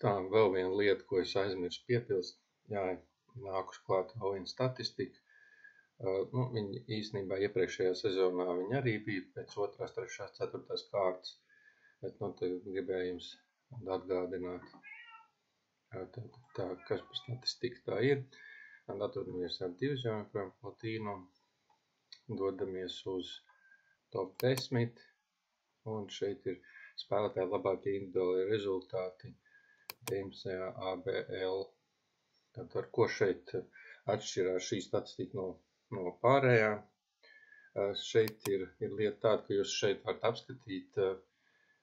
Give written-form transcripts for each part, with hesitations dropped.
Tā, vēl viena lieta, ko es aizmirsu piepilst, jā, nākus klāt vēl viena statistika. Viņi īstenībā iepriekšējā sezonā viņi arī bija pēc 2., 3., 4. kārtas, bet, tad gribēju jums atgādināt, tā, kas par statistiku tā ir. Atrodamies ar divizionā, projām Platīnu, dodamies uz top 10, un šeit ir spēlētāji labākie individuālie rezultāti 19. ABL. Tad ar ko šeit atšķirās šī statistika no pārējā? Šeit ir lieta tāda, ka jūs šeit varat apskatīt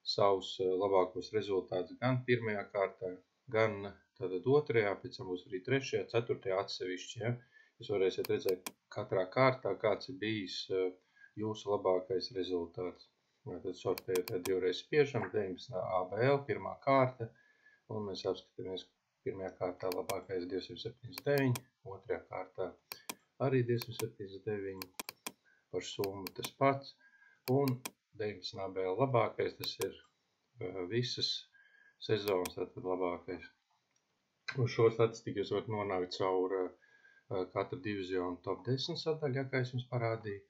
savus labākos rezultātus gan pirmajā kārtā, gan tātad 2., pēc tam būs arī 3., 4. atsevišķi. Ja? Jūs varēsiet redzēt katrā kārtā, kāds ir bijis jūsu labākais rezultāts. Tad sortējot 2 reizes spiežam, 19. ABL, pirmā kārta, un mēs apskatāmies pirmajā kārtā labākais 279, 2. kārtā arī 279, par summu tas pats, un 19. ABL labākais, tas ir visas sezonas, tātad labākais. Uz šo statistiku jūs varat nonākt caur katru divizionu top 10 sadaļā, kā es jums parādīju,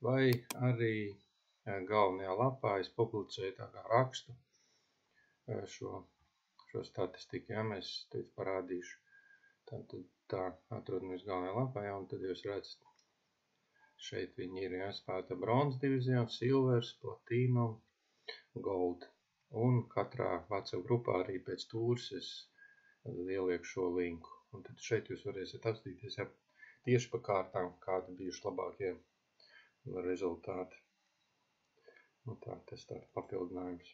vai arī galvenajā lapā es publicēju tā kā rakstu šo statistiku, ja mēs teicu parādīšu. Tātad tā atrodamies galvenajā lapā, ja, un tad jūs redzat, šeit viņi ir jāspēlēta bronzas divizijā, silvers, platinum, gold. Un katrā WhatsApp grupā arī pēc tūres es ielieku šo linku. Un tad šeit jūs varēsiet apstīties, ja tieši pa kārtām, kādi bijuši labākie rezultāti. Tā, tas tāds papildinājums.